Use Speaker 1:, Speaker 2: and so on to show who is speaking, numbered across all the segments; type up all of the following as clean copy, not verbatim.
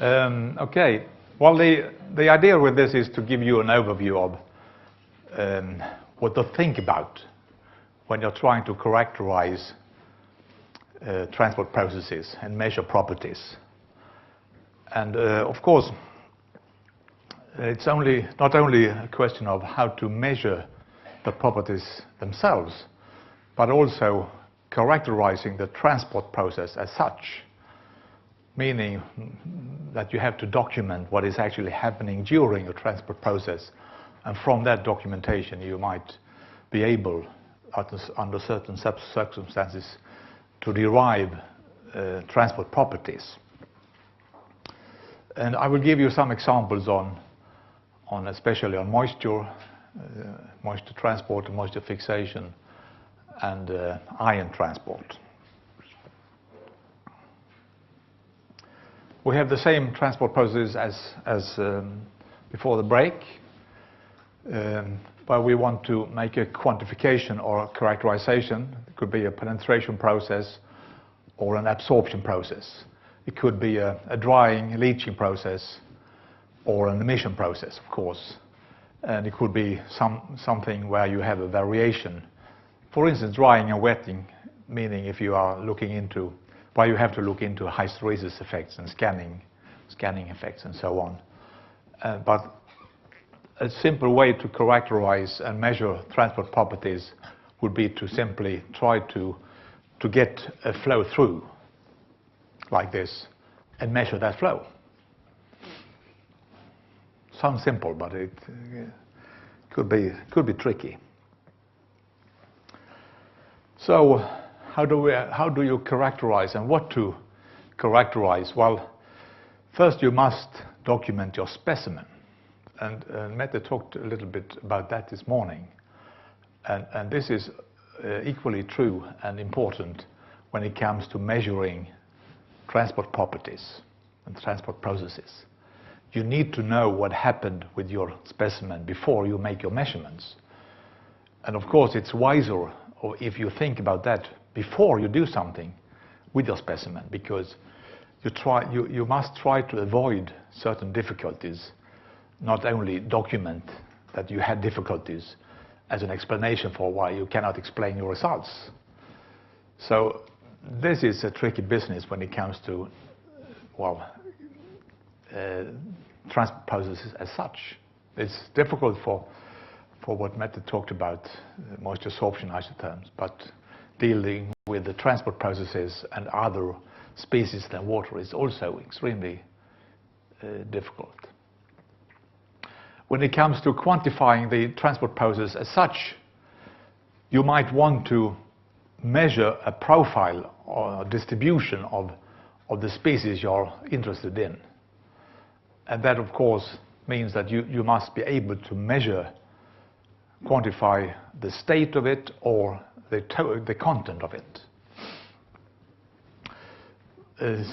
Speaker 1: Okay. Well, the idea with this is to give you an overview of what to think about when you're trying to characterize transport processes and measure properties. And of course, it's not only a question of how to measure the properties themselves, but also characterizing the transport process as such, meaning that you have to document what is actually happening during a transport process, and from that documentation you might be able, under certain circumstances, to derive transport properties. And I will give you some examples especially on moisture, moisture transport, moisture fixation, and ion transport. We have the same transport processes as before the break, but we want to make a quantification or a characterization. It could be a penetration process or an absorption process. It could be a drying, leaching process or an emission process, of course. And it could be something where you have a variation. For instance, drying and wetting, meaning if you are looking into, well, you have to look into hysteresis effects and scanning effects and so on. But a simple way to characterize and measure transport properties would be to simply try to get a flow through like this and measure that flow. Sounds simple, but it could be tricky. So how do you characterize and what to characterize? Well, first you must document your specimen. And Mette talked a little bit about that this morning. And this is equally true and important when it comes to measuring transport properties and transport processes. You need to know what happened with your specimen before you make your measurements. And of course, it's wiser if you think about that before you do something with your specimen, because you must try to avoid certain difficulties, not only document that you had difficulties as an explanation for why you cannot explain your results. So this is a tricky business when it comes to, well, transport processes as such. It's difficult for what Mette talked about, moisture absorption isotherms, but dealing with the transport processes and other species than water is also extremely difficult. When it comes to quantifying the transport process as such, you might want to measure a profile or distribution of the species you're interested in. And that, of course, means that you must be able to measure, quantify the state of it or the content of it.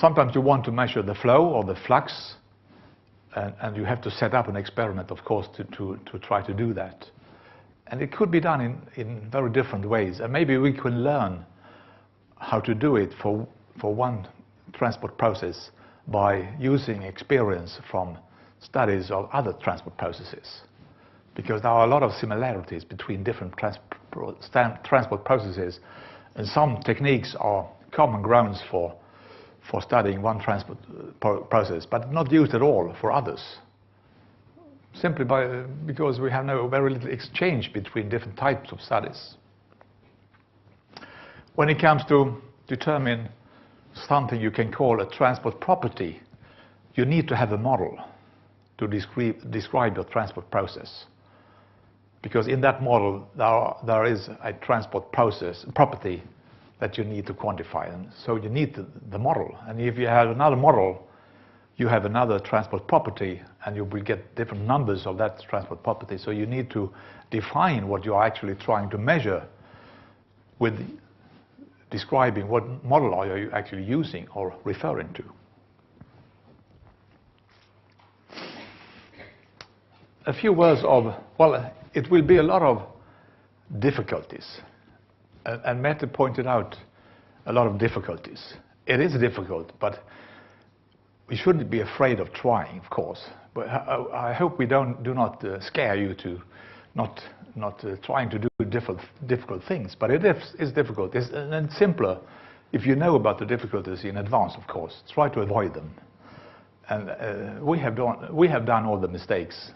Speaker 1: Sometimes you want to measure the flow or the flux, and you have to set up an experiment, of course, to try to do that. And it could be done in very different ways. And maybe we can learn how to do it for one transport process by using experience from studies of other transport processes. Because there are a lot of similarities between different transport processes, and some techniques are common grounds for studying one transport process, but not used at all for others. Simply because we have very little exchange between different types of studies. When it comes to determine something you can call a transport property, you need to have a model to describe your transport process. Because in that model, there is a transport process property that you need to quantify. And so you need the model. And if you have another model, you have another transport property, and you will get different numbers of that transport property. So you need to define what you are actually trying to measure with describing what model are you actually using or referring to. A few words of, well, it will be a lot of difficulties. And Mette pointed out a lot of difficulties. It is difficult, but we shouldn't be afraid of trying, of course. But I hope we do not scare you to not trying to do difficult things. But it is difficult. It's simpler if you know about the difficulties in advance, of course. Try to avoid them. And we have done all the mistakes.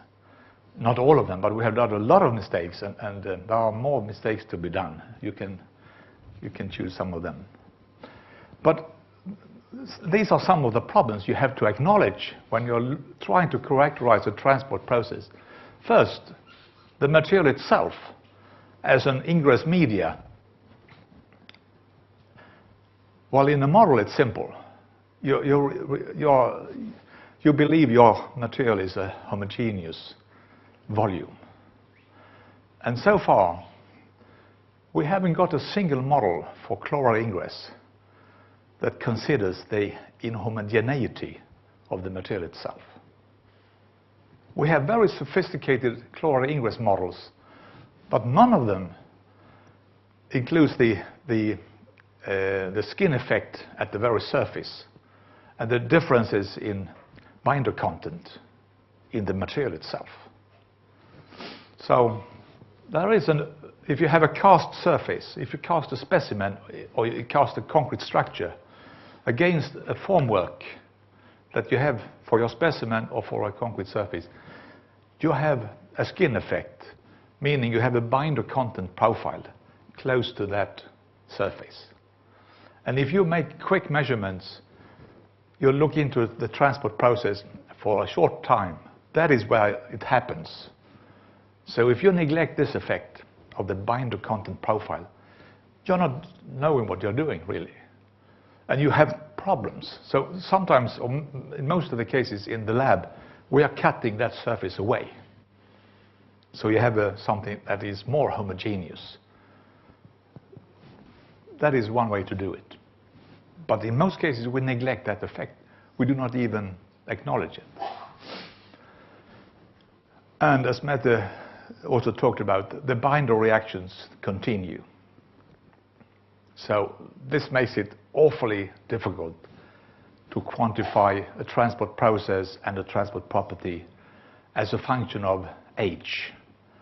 Speaker 1: Not all of them, but we have done a lot of mistakes, and there are more mistakes to be done. You can choose some of them. But these are some of the problems you have to acknowledge when you're trying to characterize a transport process. First, the material itself as an ingress media. Well, in the model, it's simple. You believe your material is a homogeneous volume. And so far, we haven't got a single model for chloral ingress that considers the inhomogeneity of the material itself. We have very sophisticated chloral ingress models, but none of them includes the skin effect at the very surface and the differences in binder content in the material itself. So there is if you have a cast surface, if you cast a specimen or you cast a concrete structure against a formwork that you have for your specimen or for a concrete surface, you have a skin effect, meaning you have a binder content profile close to that surface. And if you make quick measurements, you look into the transport process for a short time, that is where it happens. So if you neglect this effect of the binder content profile, you're not knowing what you're doing, really. And you have problems. So sometimes, or in most of the cases in the lab, we are cutting that surface away. So you have something that is more homogeneous. That is one way to do it. But in most cases, we neglect that effect. We do not even acknowledge it. And as Mette also talked about, the binder reactions continue. So this makes it awfully difficult to quantify a transport process and a transport property as a function of age,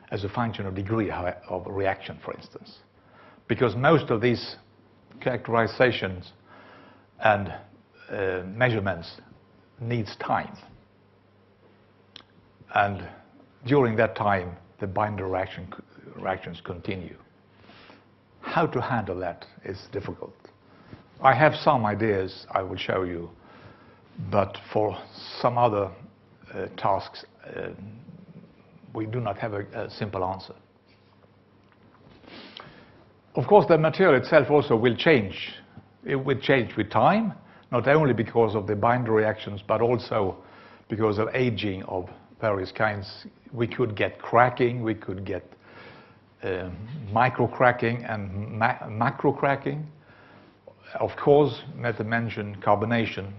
Speaker 1: as a function of degree of reaction, for instance. Because most of these characterizations and measurements needs time. And during that time, the binder reactions continue. How to handle that is difficult. I have some ideas I will show you, but for some other tasks, we do not have a simple answer. Of course, the material itself also will change. It will change with time, not only because of the binder reactions, but also because of aging of various kinds. We could get cracking, we could get micro cracking and macro cracking. Of course, Mette mentioned carbonation.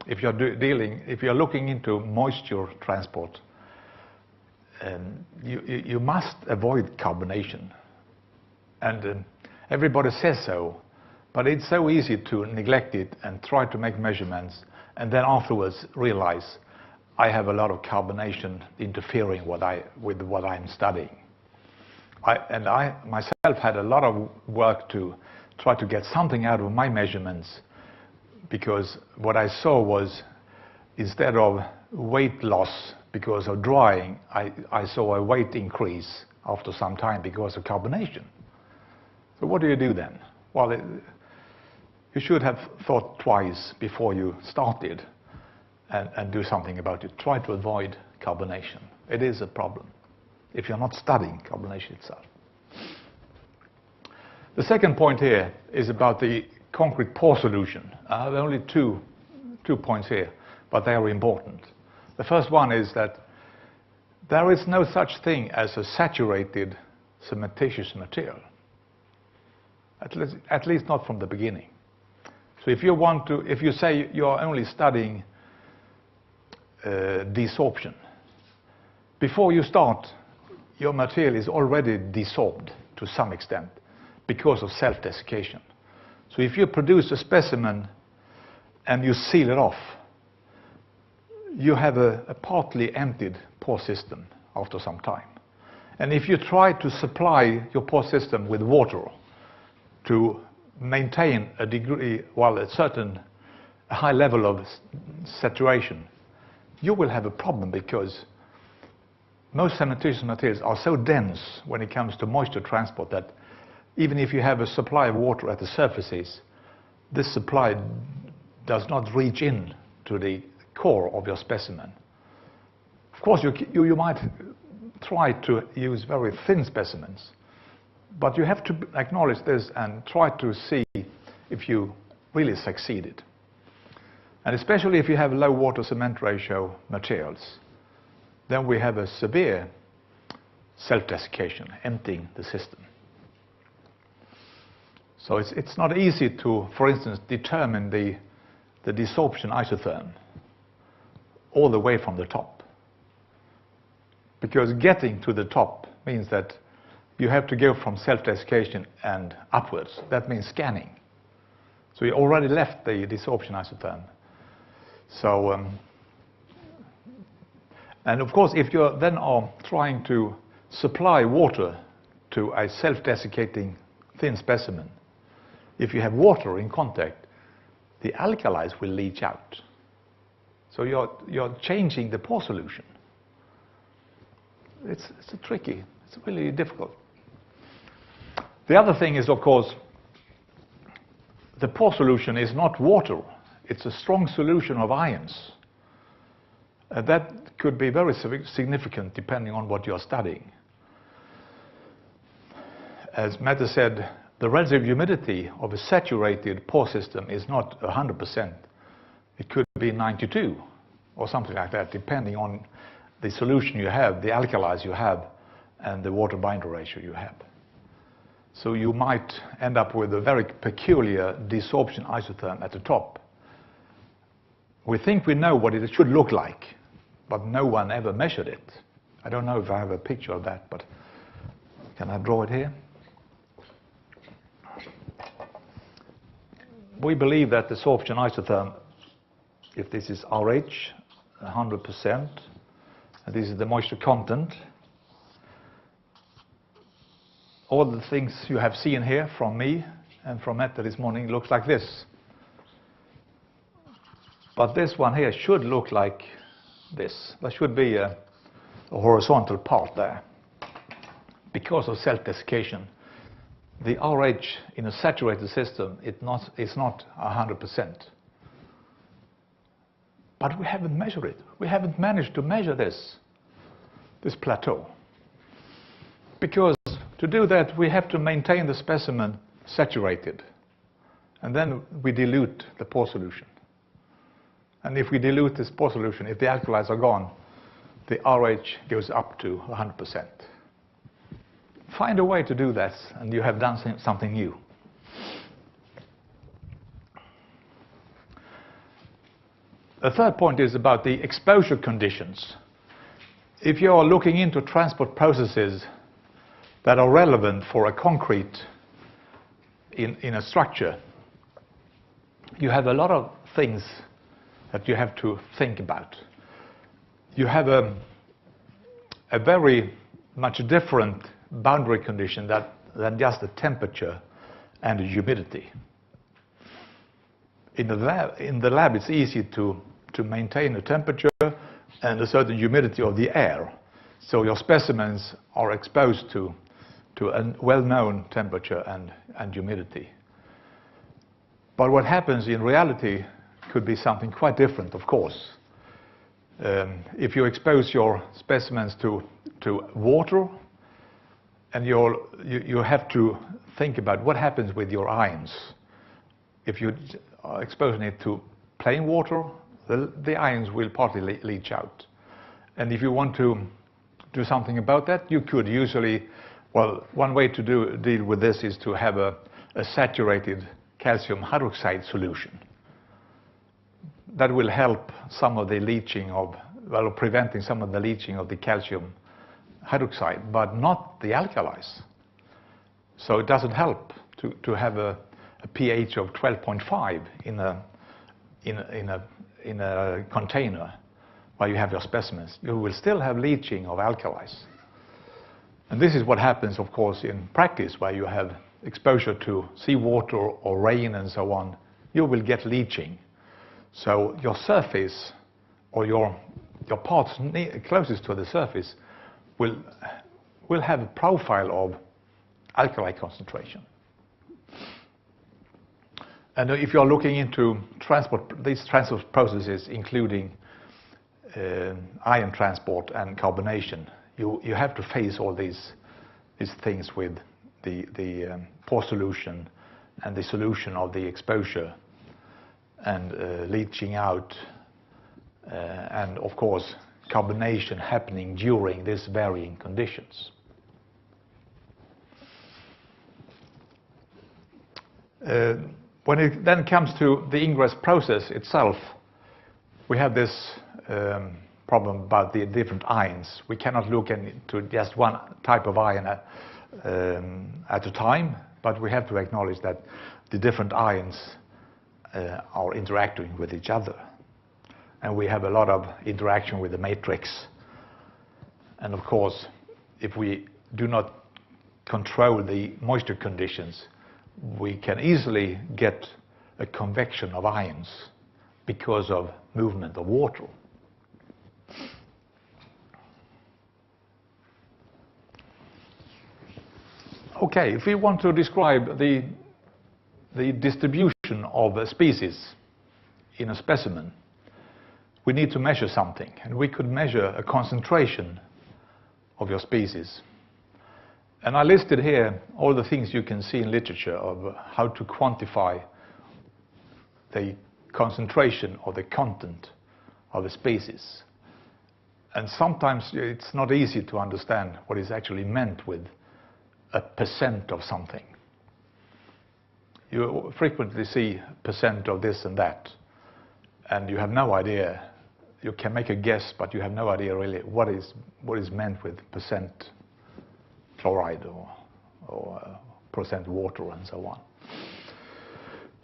Speaker 1: If you're looking into moisture transport, you must avoid carbonation. And everybody says so, but it's so easy to neglect it and try to make measurements, and then afterwards realize I have a lot of carbonation interfering with what I'm studying. I myself had a lot of work to try to get something out of my measurements, because what I saw was, instead of weight loss because of drying, I saw a weight increase after some time because of carbonation. So what do you do then? Well, you should have thought twice before you started and do something about it. Try to avoid carbonation. It is a problem if you're not studying carbonation itself. The second point here is about the concrete pore solution. I have only two points here, but they are important. The first one is that there is no such thing as a saturated cementitious material, at least not from the beginning. So if you say you are only studying desorption, before you start, your material is already desorbed to some extent because of self-desiccation. So if you produce a specimen and you seal it off, you have a partly emptied pore system after some time. And if you try to supply your pore system with water to maintain a degree, well, a certain high level of saturation, you will have a problem, because most cementitious materials are so dense when it comes to moisture transport that even if you have a supply of water at the surfaces, this supply does not reach in to the core of your specimen. Of course, you might try to use very thin specimens, but you have to acknowledge this and try to see if you really succeeded. And especially if you have low water cement ratio materials, then we have a severe self-desiccation, emptying the system. So it's not easy to, for instance, determine the desorption isotherm all the way from the top. Because getting to the top means that you have to go from self-desiccation and upwards. That means scanning. So you already left the desorption isotherm. So, and of course, if you then are trying to supply water to a self-desiccating thin specimen, if you have water in contact, the alkalis will leach out. So you're changing the pore solution. It's tricky. It's really difficult. The other thing is, of course, the pore solution is not water. It's a strong solution of ions. That could be very significant depending on what you're studying. As Mette said, the relative humidity of a saturated pore system is not 100%. It could be 92 or something like that, depending on the solution you have, the alkalis you have, and the water binder ratio you have. So you might end up with a very peculiar desorption isotherm at the top. We think we know what it should look like, but no one ever measured it. I don't know if I have a picture of that, but can I draw it here? We believe that the desorption isotherm, if this is RH, 100%, and this is the moisture content, all the things you have seen here from me and from Mette this morning looks like this. But this one here should look like this. There should be a horizontal part there. Because of self-desiccation, the RH in a saturated system is not 100%. But we haven't measured it. We haven't managed to measure this plateau. Because to do that, we have to maintain the specimen saturated. And then we dilute the pore solution. And if we dilute this pore solution, if the alkalis are gone, the RH goes up to 100%. Find a way to do that, and you have done something new. The third point is about the exposure conditions. If you are looking into transport processes that are relevant for a concrete in a structure, you have a lot of things that you have to think about. You have a very much different boundary condition than just the temperature and the humidity. In the lab it's easy to maintain a temperature and a certain humidity of the air. So your specimens are exposed to a well-known temperature and humidity. But what happens in reality could be something quite different, of course. If you expose your specimens to water, and you have to think about what happens with your ions. If you are exposing it to plain water, the ions will partly leach out. And if you want to do something about that, you could usually, well, one way to deal with this is to have a saturated calcium hydroxide solution. That will help some of the leaching of, well, preventing some of the leaching of the calcium hydroxide, but not the alkalis. So it doesn't help to have a pH of 12.5 in a container where you have your specimens, you will still have leaching of alkalis. And this is what happens, of course, in practice, where you have exposure to seawater or rain and so on. You will get leaching. So your surface, or your parts closest to the surface, will have a profile of alkali concentration. And if you're looking into these transport processes, including ion transport and carbonation, you have to face all these things with the pore solution and the solution of the exposure and leaching out, and of course carbonation happening during these varying conditions. When it then comes to the ingress process itself, we have this problem about the different ions. We cannot look into just one type of ion at a time, but we have to acknowledge that the different ions are interacting with each other. And we have a lot of interaction with the matrix. And of course, if we do not control the moisture conditions, we can easily get a convection of ions because of movement of water. Okay, if we want to describe the distribution of a species in a specimen, we need to measure something, and we could measure a concentration of your species. And I listed here all the things you can see in literature of how to quantify the concentration or the content of a species. And sometimes it's not easy to understand what is actually meant with a percent of something. You frequently see percent of this and that, and you have no idea. You can make a guess, but you have no idea really what is meant with percent chloride or percent water and so on.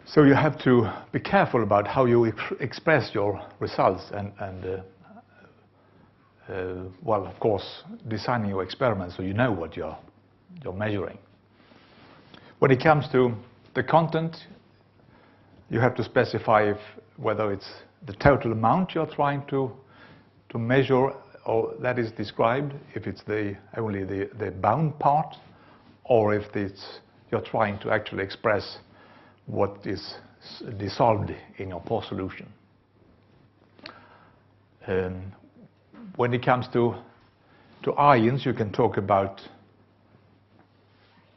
Speaker 1: So you have to be careful about how you express your results and well, of course, designing your experiments so you know what you're measuring. When it comes to the content, you have to specify whether it's the total amount you're trying to measure or that is described, if it's only the bound part, or if you're trying to actually express what is dissolved in your pore solution. When it comes to ions, you can talk about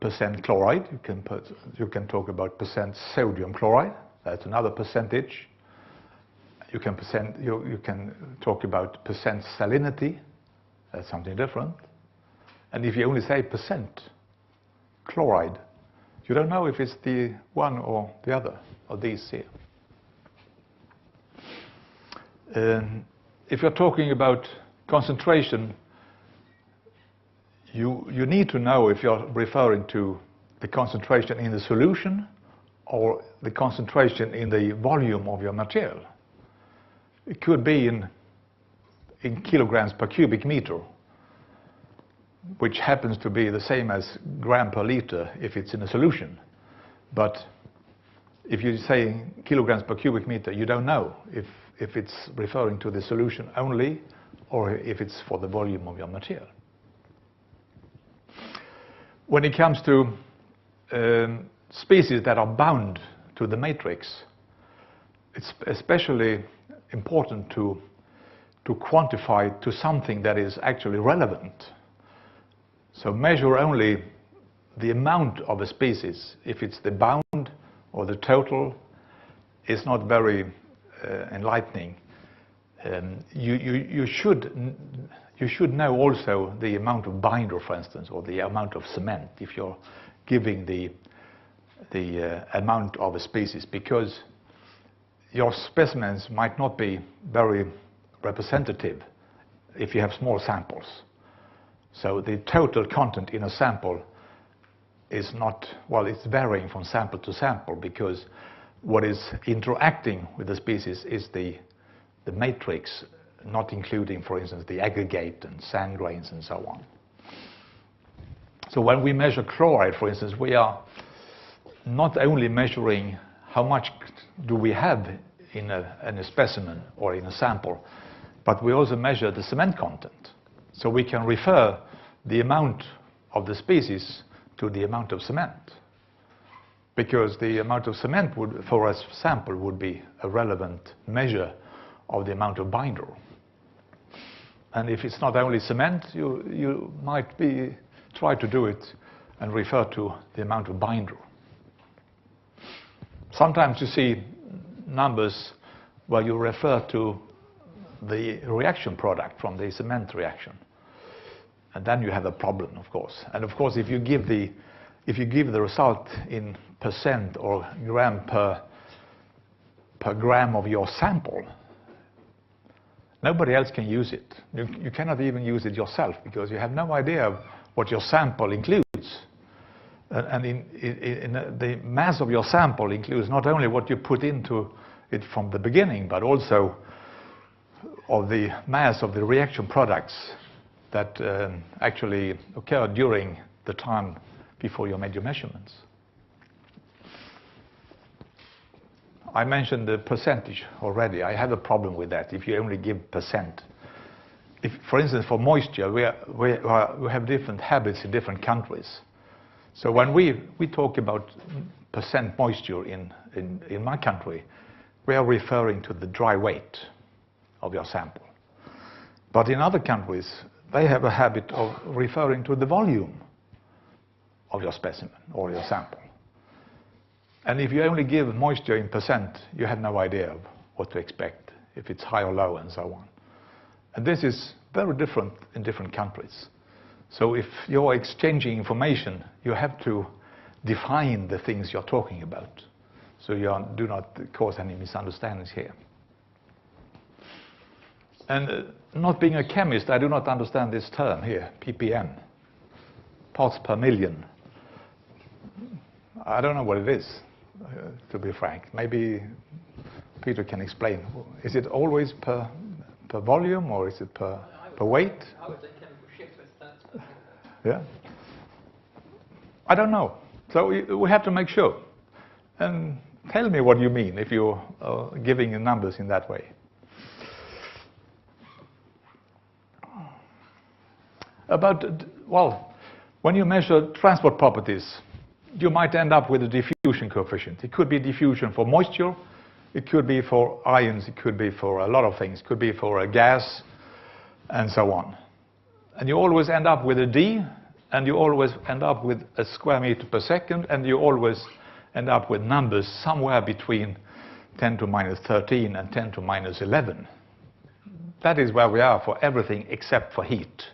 Speaker 1: percent chloride. You can talk about percent sodium chloride. That's another percentage. You can talk about percent salinity. That's something different. And if you only say percent chloride, you don't know if it's the one or the other of these here. If you're talking about concentration, you need to know if you're referring to the concentration in the solution or the concentration in the volume of your material. It could be in kilograms per cubic meter, which happens to be the same as gram per liter if it's in a solution. But if you say kilograms per cubic meter, you don't know if it's referring to the solution only or if it's for the volume of your material. When it comes to species that are bound to the matrix, it's especially important to quantify to something that is actually relevant. So measure only the amount of a species. If it's the bound or the total, it's not very enlightening. You should know also the amount of binder, for instance, or the amount of cement if you're giving the amount of a species, because your specimens might not be very representative if you have small samples. So the total content in a sample is not, well, it's varying from sample to sample, because what is interacting with the species is the matrix not including, for instance, the aggregate and sand grains and so on. So when we measure chloride, for instance, we are not only measuring how much do we have in a specimen or in a sample, but we also measure the cement content. So we can refer the amount of the species to the amount of cement, because the amount of cement would, for a sample, would be a relevant measure of the amount of binder. And if it's not only cement, you might try to do it and refer to the amount of binder. Sometimes you see numbers where you refer to the reaction product from the cement reaction, and then you have a problem, of course. And of course, if you give the result in percent or gram per gram of your sample, nobody else can use it. You cannot even use it yourself, because you have no idea what your sample includes. And the mass of your sample includes not only what you put into it from the beginning, but also of the mass of the reaction products that actually occur during the time before you made your measurements. I mentioned the percentage already. I have a problem with that if you only give percent. If, for instance, for moisture, we have different habits in different countries. So when we talk about percent moisture in my country, we are referring to the dry weight of your sample. But in other countries, they have a habit of referring to the volume of your specimen or your sample. And if you only give moisture in percent, you have no idea of what to expect, if it's high or low and so on. And this is very different in different countries. So if you're exchanging information, you have to define the things you're talking about, so you do not cause any misunderstandings here. And not being a chemist, I do not understand this term here, ppm, parts per million. I don't know what it is, to be frank. Maybe Peter can explain. Is it always per volume, or is it per weight?
Speaker 2: I would say chemical shift with that.
Speaker 1: Yeah. I don't know. So we have to make sure. And tell me what you mean if you're giving the numbers in that way. Well, when you measure transport properties, you might end up with a diffusion coefficient. It could be diffusion for moisture, it could be for ions, it could be for a lot of things, it could be for a gas, and so on. And you always end up with a D, and you always end up with a square meter per second, and you always end up with numbers somewhere between 10 to minus 13 and 10 to minus 11. That is where we are for everything except for heat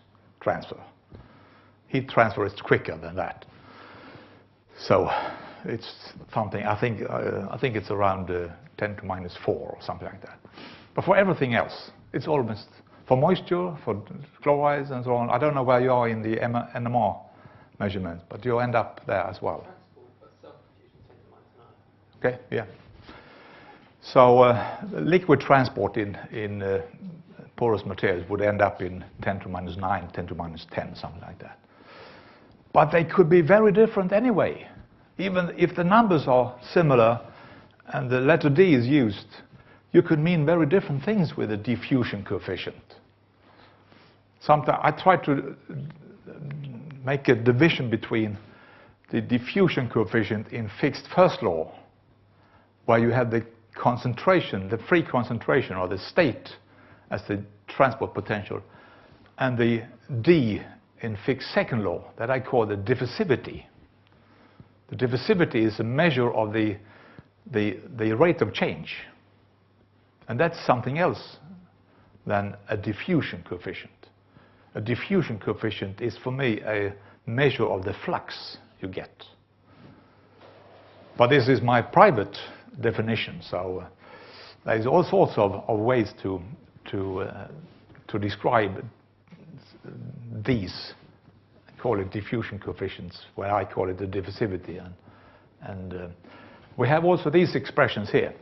Speaker 1: transfer. Heat transfer is quicker than that. So it's something, I think it's around 10 to minus 4 or something like that. But for everything else, it's almost, for moisture, for chlorides and so on, I don't know where you are in the NMR measurement, but you end up there as well. Okay, yeah. So liquid transport in porous materials would end up in 10 to minus 9, 10 to minus 10, something like that. But they could be very different anyway. Even if the numbers are similar and the letter D is used, you could mean very different things with a diffusion coefficient. Sometimes I try to make a division between the diffusion coefficient in fixed first law, where you have the concentration, the free concentration or the state as the transport potential, and the D in fixed second law that I call the diffusivity. The diffusivity is a measure of the rate of change. And that's something else than a diffusion coefficient. A diffusion coefficient is, for me, a measure of the flux you get. But this is my private definition, so there's all sorts of ways to describe these. I call it diffusion coefficients, where I call it the diffusivity. And we have also these expressions here.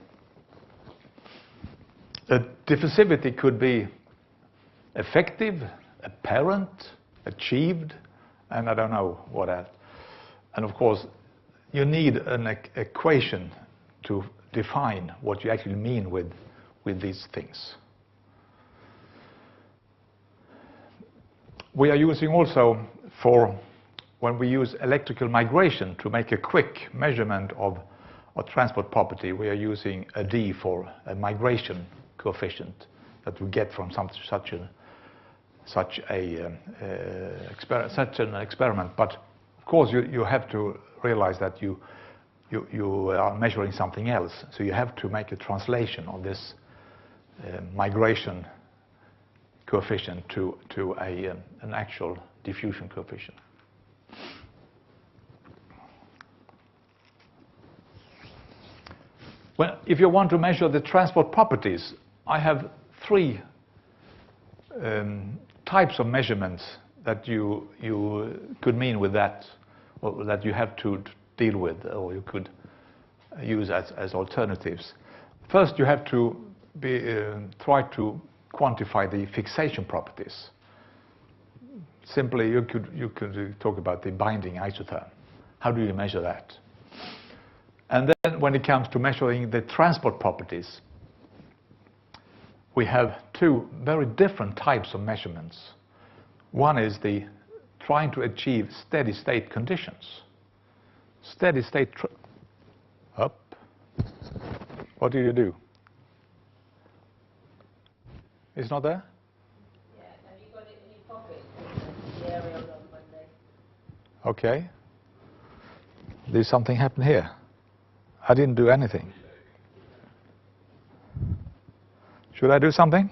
Speaker 1: The diffusivity could be effective, apparent, achieved, and I don't know what else. And of course, you need an equation to define what you actually mean with these things. We are using also when we use electrical migration to make a quick measurement of a transport property, we are using a D for a migration coefficient that we get from such an experiment. But of course, you have to realize that you are measuring something else, so you have to make a translation of this migration coefficient to an actual diffusion coefficient. Well, if you want to measure the transport properties, I have three types of measurements that you could mean with that, or that you have to deal with, or you could use as alternatives. First, you have to try to quantify the fixation properties. Simply, you could talk about the binding isotherm. How do you measure that? And then when it comes to measuring the transport properties, we have two very different types of measurements. One is trying to achieve steady state conditions. Steady state up. What did you do? It's not there?
Speaker 3: Yeah, have you got it in your pocket? The area on Monday.
Speaker 1: Okay. Did something happen here? I didn't do anything. Should I do something?